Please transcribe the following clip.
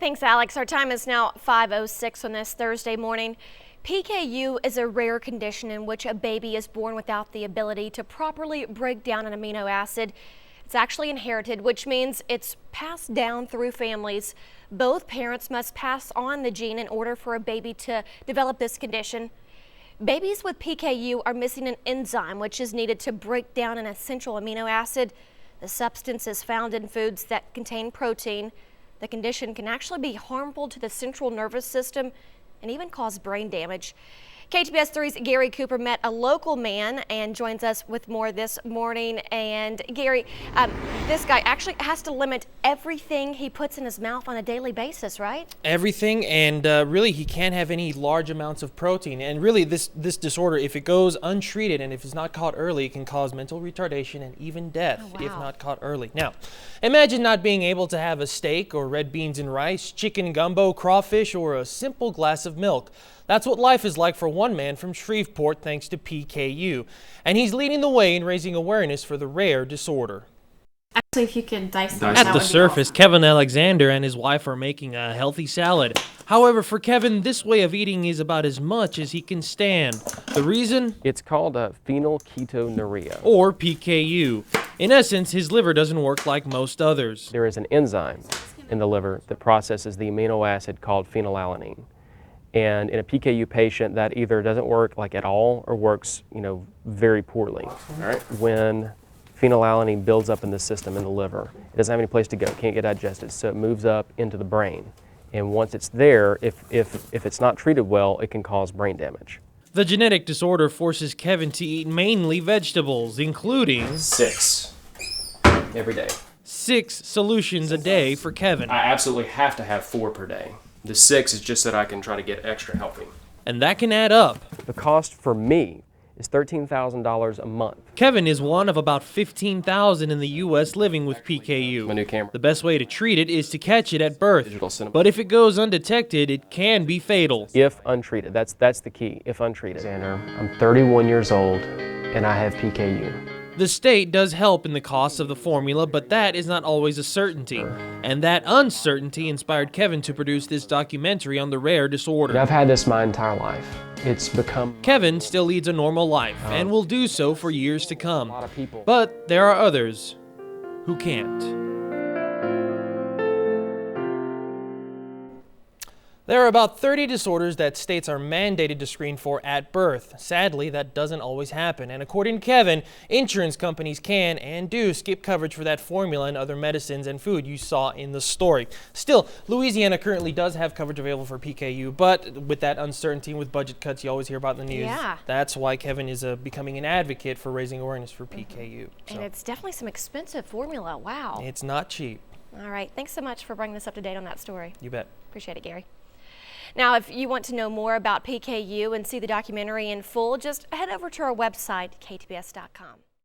Thanks, Alex. Our time is now 5:06 on this Thursday morning. PKU is a rare condition in which a baby is born without the ability to properly break down an amino acid. It's actually inherited, which means it's passed down through families. Both parents must pass on the gene in order for a baby to develop this condition. Babies with PKU are missing an enzyme which is needed to break down an essential amino acid. The substance is found in foods that contain protein. The condition can actually be harmful to the central nervous system and even cause brain damage. KTBS 3's Gary Cooper met a local man and joins us with more this morning. And Gary, this guy actually has to limit everything he puts in his mouth on a daily basis, right? Everything, and really he can't have any large amounts of protein. And really this disorder, if it goes untreated and if it's not caught early, it can cause mental retardation and even death if not caught early. Now, imagine not being able to have a steak or red beans and rice, chicken gumbo, crawfish, or a simple glass of milk. That's what life is like for one man from Shreveport thanks to PKU. And he's leading the way in raising awareness for the rare disorder. Actually, if you could dissect At the surface, awesome. Kevin Alexander and his wife are making a healthy salad. However, for Kevin, this way of eating is about as much as he can stand. The reason? It's called phenylketonuria, or PKU. In essence, his liver doesn't work like most others. There is an enzyme in the liver that processes the amino acid called phenylalanine. And in a PKU patient, that either doesn't work like at all or works, very poorly. All right. When phenylalanine builds up in the system, in the liver, it doesn't have any place to go, can't get digested, so it moves up into the brain. And once it's there, if it's not treated well, it can cause brain damage. The genetic disorder forces Kevin to eat mainly vegetables, including 6 every day. 6 solutions a day for Kevin. I absolutely have to have 4 per day. The 6 is just that I can try to get extra healthy. And that can add up. The cost for me is $13,000 a month. Kevin is one of about 15,000 in the U.S. living with PKU. My new camera. The best way to treat it is to catch it at birth. But if it goes undetected, it can be fatal. If untreated, that's the key, if untreated. I'm 31 years old and I have PKU. The state does help in the costs of the formula, but that is not always a certainty. And that uncertainty inspired Kevin to produce this documentary on the rare disorder. I've had this my entire life. It's become... Kevin still leads a normal life and will do so for years to come. But there are others who can't. There are about 30 disorders that states are mandated to screen for at birth. Sadly, that doesn't always happen. And according to Kevin, insurance companies can and do skip coverage for that formula and other medicines and food you saw in the story. Still, Louisiana currently does have coverage available for PKU, but with that uncertainty and with budget cuts you always hear about in the news, that's why Kevin is becoming an advocate for raising awareness for PKU. And it's definitely some expensive formula. Wow. It's not cheap. All right. Thanks so much for bringing us up to date on that story. You bet. Appreciate it, Gary. Now, if you want to know more about PKU and see the documentary in full, just head over to our website, ktbs.com.